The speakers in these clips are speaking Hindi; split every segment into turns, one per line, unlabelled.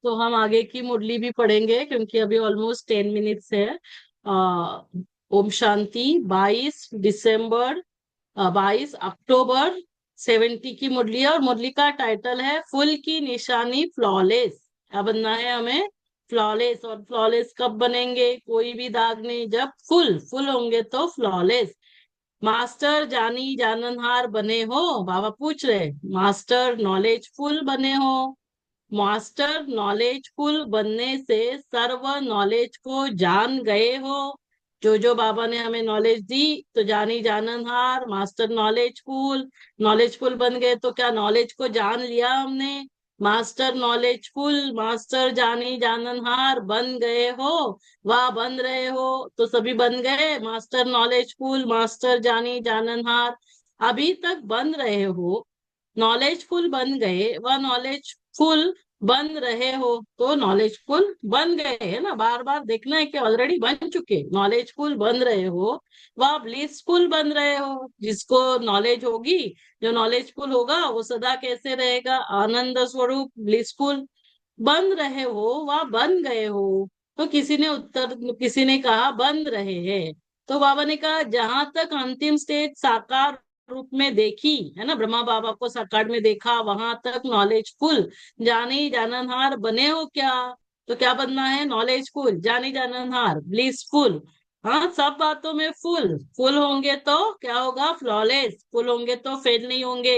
तो हम आगे की मुरली भी पढ़ेंगे क्योंकि अभी ऑलमोस्ट 10 मिनट्स है। आ, ओम शांति। 22 दिसंबर, 22 अक्टूबर 70 की मुरली है, और मुरली का टाइटल है फुल की निशानी फ्लॉलेस। क्या बनना है हमें? फ्लॉलेस। और फ्लॉलेस कब बनेंगे? कोई भी दाग नहीं, जब फुल फुल होंगे तो फ्लॉलेस। मास्टर जानी जाननहार बने हो, बाबा पूछ रहे। मास्टर नॉलेजफुल बने हो। मास्टर नॉलेजफुल बनने से सर्व नॉलेज को जान गए हो। जो जो बाबा ने हमें नॉलेज दी, तो जानी जाननहार, मास्टर नॉलेजफुल। नॉलेजफुल बन गए तो क्या नॉलेज को जान लिया हमने? मास्टर नॉलेजफुल, मास्टर जानी जाननहार बन गए हो। वाह, बन रहे हो। तो सभी बन गए, मास्टर नॉलेजफुल, मास्टर जानी जाननहार। अभी तक बन रहे हो। नॉलेजफुल बन गए व नॉलेजफुल बन रहे हो। तो नॉलेजफुल बन गए है ना, बार बार देखना है कि ऑलरेडी बन चुके। नॉलेजफुल बन रहे हो व ब्लिसफुल बन रहे हो। जिसको नॉलेज होगी, जो नॉलेजफुल होगा वो सदा कैसे रहेगा? आनंद स्वरूप ब्लिसफुल। बन रहे हो व बन गए हो। तो किसी ने कहा बन रहे हैं। तो बाबा ने कहा जहां तक अंतिम स्टेज साकार रूप में देखी है ना, ब्रह्मा बाबा को साकार में देखा, वहां तक नॉलेजफुल जानी जाननहार बने हो क्या? तो क्या बनना है? नॉलेजफुल जानी जाननहार ब्लिसफुल। हाँ, सब बातों में फुल फुल होंगे तो क्या होगा? फ्लॉलेस। फुल होंगे तो फेल नहीं होंगे।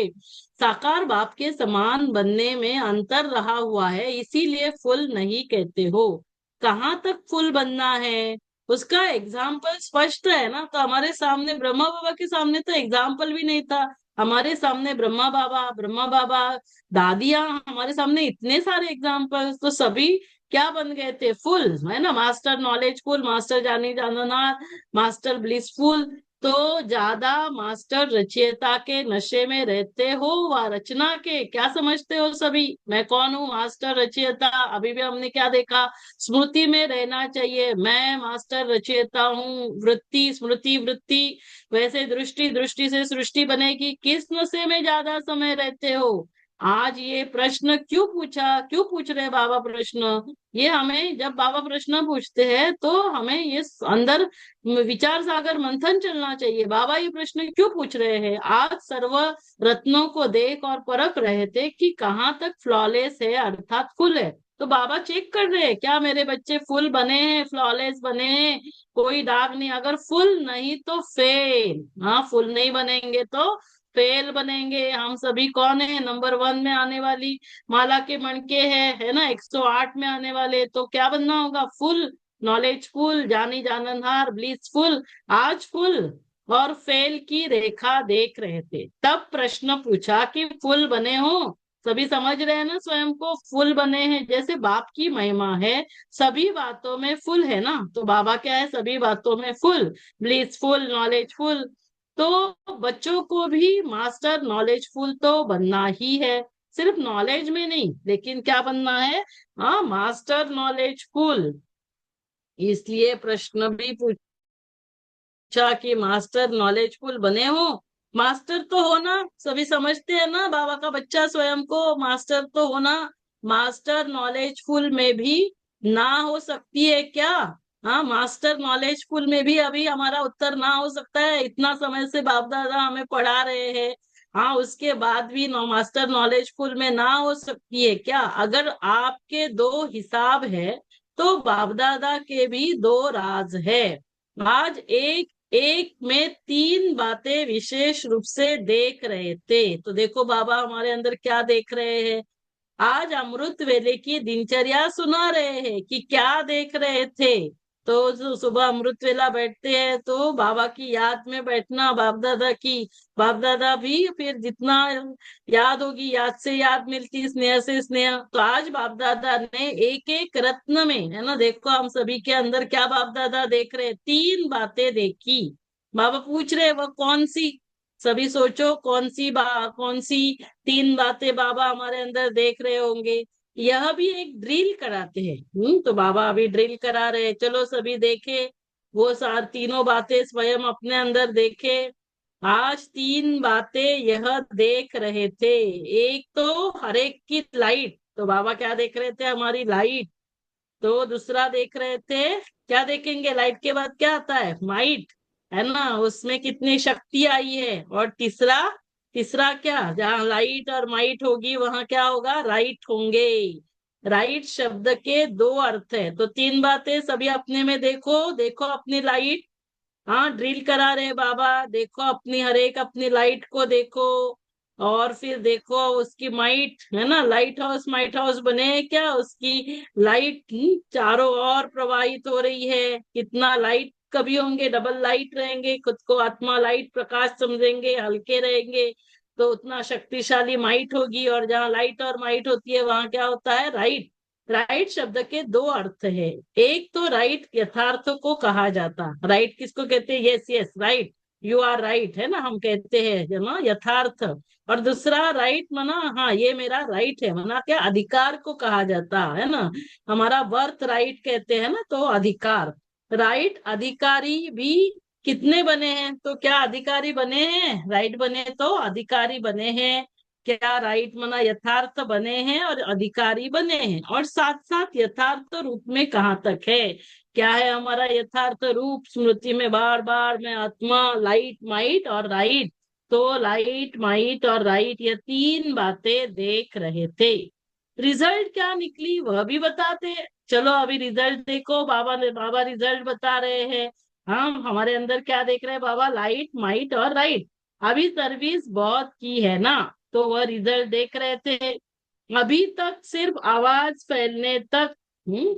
साकार बाप के समान बनने में अंतर रहा हुआ है, इसीलिए फुल नहीं कहते हो। कहाँ तक फुल बनना है उसका एग्जाम्पल स्पष्ट है ना। तो हमारे सामने ब्रह्मा बाबा के सामने तो एग्जाम्पल भी नहीं था। हमारे सामने ब्रह्मा बाबा दादियां, हमारे सामने इतने सारे एग्जाम्पल्स, तो सभी क्या बन गए थे? फुल है ना। मास्टर नॉलेजफुल, मास्टर जानी जाननार, मास्टर ब्लिसफुल। तो ज्यादा मास्टर रचयिता के नशे में रहते हो व रचना के क्या समझते हो सभी? मैं कौन हूँ? मास्टर रचयिता। अभी भी हमने क्या देखा? स्मृति में रहना चाहिए, मैं मास्टर रचयिता हूँ। वृत्ति स्मृति वृत्ति, वैसे दृष्टि दृष्टि से सृष्टि बनेगी। किस नशे में ज्यादा समय रहते हो? आज ये प्रश्न क्यों पूछा? क्यों पूछ रहे बाबा प्रश्न? ये हमें जब बाबा प्रश्न पूछते हैं तो हमें ये अंदर विचार सागर मंथन चलना चाहिए। बाबा ये प्रश्न क्यों पूछ रहे हैं? आज सर्व रत्नों को देख और परख रहे थे कि कहाँ तक फ्लॉलेस है, अर्थात फुल है। तो बाबा चेक कर रहे हैं क्या मेरे बच्चे फुल बने हैं, फ्लॉलेस बने हैं, कोई दाग नहीं। अगर फुल नहीं तो फेल। हाँ, फुल नहीं बनेंगे तो फेल बनेंगे। हम सभी कौन है? नंबर 1 में आने वाली माला के मणके है ना, 108 में आने वाले। तो क्या बनना होगा? फुल नॉलेजफुल, जानी जाननहार, ब्लिसफुल। आज फुल और फेल की रेखा देख रहे थे, तब प्रश्न पूछा कि फुल बने हो? सभी समझ रहे हैं ना, स्वयं को फुल बने हैं। जैसे बाप की महिमा है, सभी बातों में फुल है ना। तो बाबा क्या है? सभी बातों में फुल, ब्लिसफुल, नॉलेजफुल। तो बच्चों को भी मास्टर नॉलेजफुल तो बनना ही है। सिर्फ नॉलेज में नहीं, लेकिन क्या बनना है? हाँ, मास्टर नॉलेजफुल। इसलिए प्रश्न भी पूछा कि मास्टर नॉलेजफुल बने हो। मास्टर तो होना सभी समझते हैं ना, बाबा का बच्चा स्वयं को मास्टर तो होना। मास्टर नॉलेजफुल में भी ना हो सकती है क्या? हाँ, मास्टर नॉलेजफुल में भी अभी हमारा उत्तर ना हो सकता है? इतना समय से बाप दादा हमें पढ़ा रहे हैं, हाँ, उसके बाद भी मास्टर नॉलेजफुल में ना हो सकती है क्या? अगर आपके दो हिसाब है तो बाप दादा के भी दो राज है। आज एक एक में तीन बातें विशेष रूप से देख रहे थे। तो देखो बाबा हमारे अंदर क्या देख रहे हैं। आज अमृत वेले की दिनचर्या सुना रहे हैं कि क्या देख रहे थे। तो सुबह अमृत वेला बैठते हैं तो बाबा की याद में बैठना, बाप दादा की। बाप दादा भी फिर जितना याद होगी, याद से याद मिलती, स्नेह से स्नेह। तो आज बाप दादा ने एक एक रत्न में है ना, देखो हम सभी के अंदर क्या बाप दादा देख रहे हैं? तीन बातें देखी। बाबा पूछ रहे वो कौन सी? सभी सोचो कौन सी तीन बातें बाबा हमारे अंदर देख रहे होंगे। यह भी एक ड्रिल कराते हैं। तो बाबा अभी ड्रिल करा रहे हैं, चलो सभी देखे। वो सार तीनों बातें स्वयं अपने अंदर देखे। आज तीन बातें यह देख रहे थे। एक तो हर एक की लाइट, तो बाबा क्या देख रहे थे, हमारी लाइट। तो दूसरा देख रहे थे, क्या देखेंगे, लाइट के बाद क्या आता है, माइट, है ना, उसमें कितनी शक्ति आई है। और तीसरा, तीसरा क्या, जहाँ लाइट और माइट होगी वहां क्या होगा, राइट होंगे। राइट शब्द के दो अर्थ है, तो तीन बातें सभी अपने में देखो, देखो अपनी लाइट। हाँ, ड्रिल करा रहे हैं बाबा, देखो अपनी हर एक अपनी लाइट को देखो। और फिर देखो उसकी माइट, है ना, लाइट हाउस माइट हाउस बने हैं क्या, उसकी लाइट चारों ओर प्रवाहित हो रही है। कितना लाइट कभी होंगे, डबल लाइट रहेंगे, खुद को आत्मा लाइट प्रकाश समझेंगे, हल्के रहेंगे, तो उतना शक्तिशाली माइट होगी। और जहाँ लाइट और माइट होती है वहां क्या होता है, राइट। राइट शब्द के दो अर्थ है। एक तो राइट यथार्थ को कहा जाता, राइट किसको कहते हैं, yes yes right, you are right, है ना, हम कहते हैं है ना, यथार्थ। और दूसरा राइट मना, हाँ ये मेरा राइट है, मना क्या, अधिकार को कहा जाता है ना, हमारा बर्थ राइट कहते हैं ना, तो अधिकार। राइट अधिकारी भी कितने बने हैं, तो क्या अधिकारी बने हैं, राइट बने तो अधिकारी बने हैं। क्या राइट मना यथार्थ बने हैं और अधिकारी बने हैं। और साथ साथ यथार्थ रूप में कहाँ तक है, क्या है हमारा यथार्थ रूप, स्मृति में बार बार मैं आत्मा, लाइट माइट और राइट, तो लाइट माइट और राइट ये तीन बातें देख रहे थे। रिजल्ट क्या निकली वह भी बताते हैं। चलो अभी रिजल्ट देखो, बाबा रिजल्ट बता रहे हैं। हम हमारे अंदर क्या देख रहे हैं बाबा, लाइट माइट और राइट। अभी सर्विस बहुत की है ना, तो वह रिजल्ट देख रहे थे। अभी तक सिर्फ आवाज फैलने तक,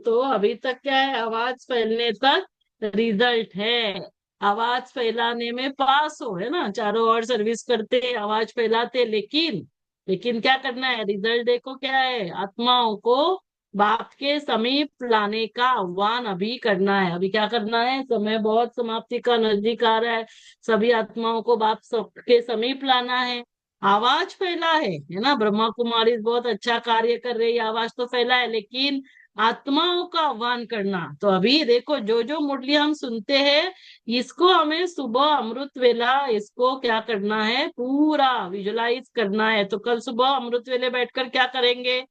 तो अभी तक क्या है, आवाज फैलने तक रिजल्ट है। आवाज फैलाने में पास हो, है ना, चारों ओर सर्विस करते आवाज फैलाते, लेकिन लेकिन क्या करना है, रिजल्ट देखो क्या है, आत्माओं को बाप के समीप लाने का आह्वान अभी करना है। अभी क्या करना है, समय बहुत समाप्ति का नजदीक आ रहा है, सभी आत्माओं को बाप के समीप लाना है। आवाज फैला है ना, ब्रह्मा कुमारी बहुत अच्छा कार्य कर रही है, आवाज तो फैला है, लेकिन आत्माओं का आह्वान करना, तो अभी देखो जो जो मुरली हम सुनते हैं, इसको हमें सुबह अमृत वेला इसको क्या करना है, पूरा विजुलाइज करना है। तो कल सुबह अमृत वेले बैठकर क्या करेंगे,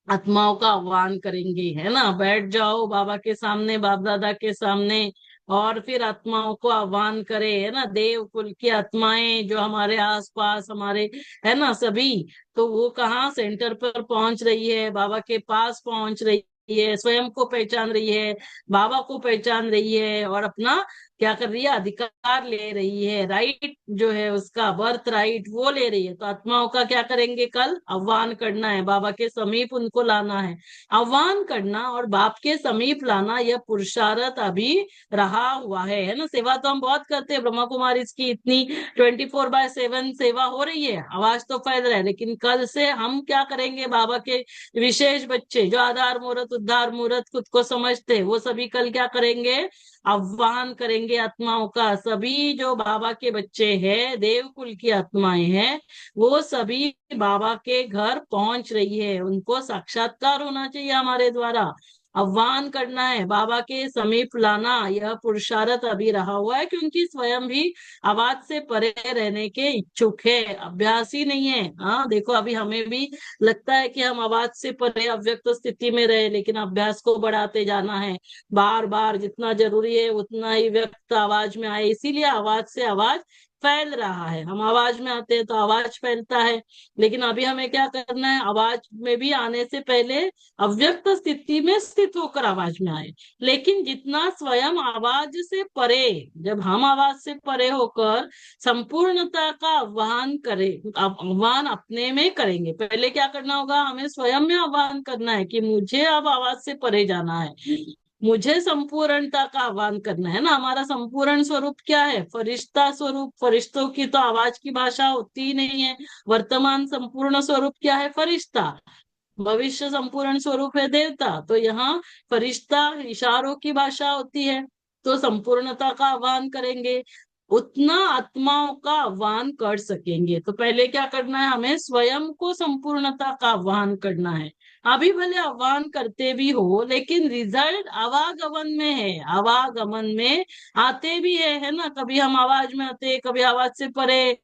आत्माओं का आह्वान करेंगे, है ना, बैठ जाओ बाबा के सामने, बाप दादा के सामने, और फिर आत्माओं को आह्वान करे, है ना, देव कुल की आत्माएं जो हमारे आसपास हमारे, है ना, सभी, तो वो कहाँ सेंटर पर पहुंच रही है, बाबा के पास पहुंच रही है, स्वयं को पहचान रही है, बाबा को पहचान रही है, और अपना क्या कर रही है, अधिकार ले रही है, राइट जो है उसका बर्थ राइट वो ले रही है। तो आत्माओं का क्या करेंगे, कल आह्वान करना है, बाबा के समीप उनको लाना है। आह्वान करना और बाप के समीप लाना, यह पुरुषार्थ अभी रहा हुआ है ना। सेवा तो हम बहुत करते हैं, ब्रह्मा कुमारी इसकी इतनी 24/7 सेवा हो रही है, आवाज तो फैल रहा है, लेकिन कल से हम क्या करेंगे, बाबा के विशेष बच्चे जो आधार मूर्त उद्धार मूर्त खुद को समझते हैं, वो सभी कल क्या करेंगे, आह्वान करेंगे आत्माओं का। सभी जो बाबा के बच्चे हैं, देव कुल की आत्माएं हैं, वो सभी बाबा के घर पहुंच रही है, उनको साक्षात्कार होना चाहिए हमारे द्वारा, आह्वान करना है, बाबा के समीप लाना, यह पुरुषार्थ अभी रहा हुआ है, क्योंकि स्वयं भी आवाज से परे रहने के इच्छुक है, अभ्यास ही नहीं है। हाँ देखो, अभी हमें भी लगता है कि हम आवाज से परे अव्यक्त स्थिति में रहे, लेकिन अभ्यास को बढ़ाते जाना है, बार बार जितना जरूरी है उतना ही व्यक्त आवाज में आए, इसीलिए आवाज से आवाज फैल रहा है। हम आवाज में आते हैं तो आवाज फैलता है, लेकिन अभी हमें क्या करना है, आवाज में भी आने से पहले अव्यक्त स्थिति में स्थित होकर आवाज में आए। लेकिन जितना स्वयं आवाज से परे, जब हम आवाज से परे होकर संपूर्णता का आह्वान करें, आह्वान अपने में करेंगे, पहले क्या करना होगा, हमें स्वयं में आह्वान करना है कि मुझे अब आवाज से परे जाना है, मुझे संपूर्णता का आह्वान करना है ना। हमारा संपूर्ण स्वरूप क्या है, फरिश्ता स्वरूप, फरिश्तों की तो आवाज की भाषा होती ही नहीं है। वर्तमान संपूर्ण स्वरूप क्या है, फरिश्ता। भविष्य संपूर्ण स्वरूप है देवता, तो यहाँ फरिश्ता इशारों की भाषा होती है। तो संपूर्णता का आह्वान करेंगे, उतना आत्माओं का आह्वान कर सकेंगे। तो पहले क्या करना है, हमें स्वयं को संपूर्णता का आह्वान करना है। अभी भले आह्वान करते भी हो, लेकिन रिजल्ट आवागमन में है, आवागमन में आते भी है ना, कभी हम आवाज में आते, कभी आवाज से परे,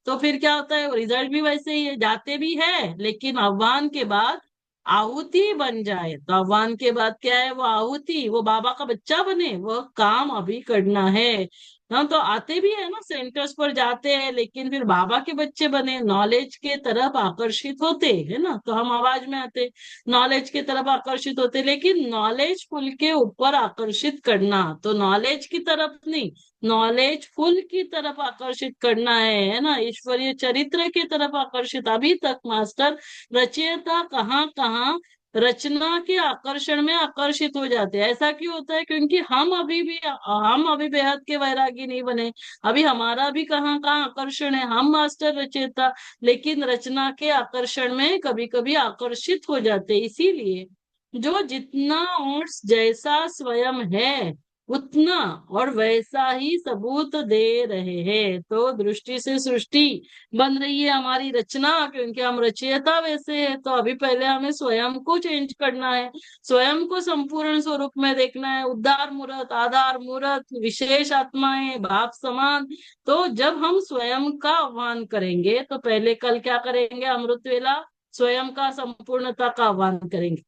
तो फिर क्या होता है, रिजल्ट भी वैसे ही है, जाते भी है लेकिन आह्वान के बाद आहुति बन जाए। तो आह्वान के बाद क्या है, वो आहुति, वो बाबा का बच्चा बने, वो काम अभी करना है। हाँ, तो आते भी है ना, सेंटर्स पर जाते हैं, लेकिन फिर बाबा के बच्चे बने, नॉलेज के तरफ आकर्षित होते है ना, तो हम आवाज में आते, नॉलेज की तरफ आकर्षित होते, लेकिन नॉलेज फुल के ऊपर आकर्षित करना, तो नॉलेज की तरफ नहीं, नॉलेज फुल की तरफ आकर्षित करना है ना, ईश्वरीय चरित्र की तरफ आकर्षित। अभी तक मास्टर रचयिता कहाँ कहाँ रचना के आकर्षण में आकर्षित हो जाते हैं। ऐसा क्यों होता है, क्योंकि हम अभी बेहद के वैरागी नहीं बने। अभी हमारा भी कहाँ कहाँ आकर्षण है, हम मास्टर रचयिता, लेकिन रचना के आकर्षण में कभी कभी आकर्षित हो जाते हैं। इसीलिए जो जितना और जैसा स्वयं है उतना और वैसा ही सबूत दे रहे हैं। तो दृष्टि से सृष्टि बन रही है हमारी रचना, क्योंकि हम रचयिता वैसे है। तो अभी पहले हमें स्वयं को चेंज करना है, स्वयं को संपूर्ण स्वरूप में देखना है, उद्धार मूर्त, आधार मूर्त, विशेष आत्माएं, भाव समान। तो जब हम स्वयं का आह्वान करेंगे, तो पहले कल क्या करेंगे, अमृत वेला स्वयं का संपूर्णता का आह्वान करेंगे,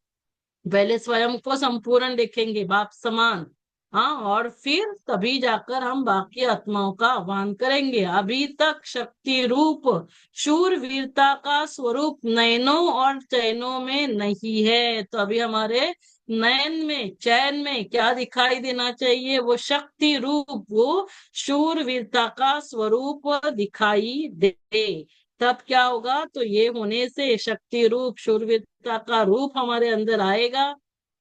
पहले स्वयं को संपूर्ण देखेंगे, बाप समान। हाँ, और फिर तभी जाकर हम बाकी आत्माओं का आह्वान करेंगे। अभी तक शक्ति रूप शूरवीरता का स्वरूप नयनों और चैनों में नहीं है। तो अभी हमारे नयन में, चैन में क्या दिखाई देना चाहिए, वो शक्ति रूप, वो शूरवीरता का स्वरूप दिखाई दे। तब क्या होगा, तो ये होने से शक्ति रूप शूरवीरता का रूप हमारे अंदर आएगा।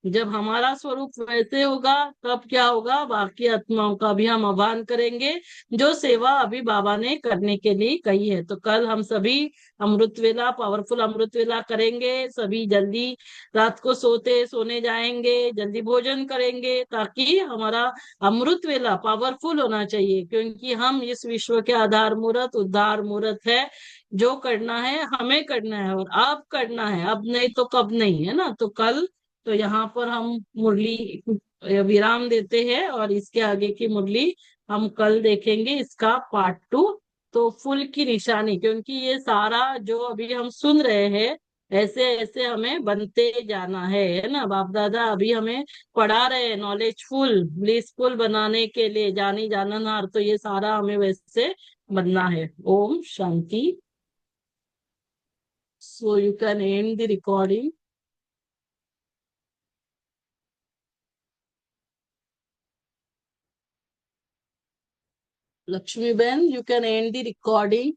जब हमारा स्वरूप वैसे होगा, तब क्या होगा, बाकी आत्माओं का भी हम आह्वान करेंगे, जो सेवा अभी बाबा ने करने के लिए कही है। तो कल हम सभी अमृत वेला, पावरफुल अमृत वेला करेंगे, सभी जल्दी रात को सोने जाएंगे, जल्दी भोजन करेंगे, ताकि हमारा अमृत वेला पावरफुल होना चाहिए, क्योंकि हम इस विश्व के आधार मूर्त, उद्धार मूर्त है। जो करना है हमें करना है, और अब करना है, अब नहीं तो कब नहीं, है ना। तो कल, तो यहाँ पर हम मुरली विराम देते हैं, और इसके आगे की मुरली हम कल देखेंगे, इसका पार्ट 2। तो फुल की निशानी, क्योंकि ये सारा जो अभी हम सुन रहे हैं, ऐसे ऐसे हमें बनते जाना है ना। बाप दादा अभी हमें पढ़ा रहे हैं नॉलेजफुल ब्लिसफुल बनाने के लिए, जानी जाननहार, तो ये सारा हमें वैसे बनना है। Om Shanti. So you can end the recording. Lakshmi Ben, you can end the recording.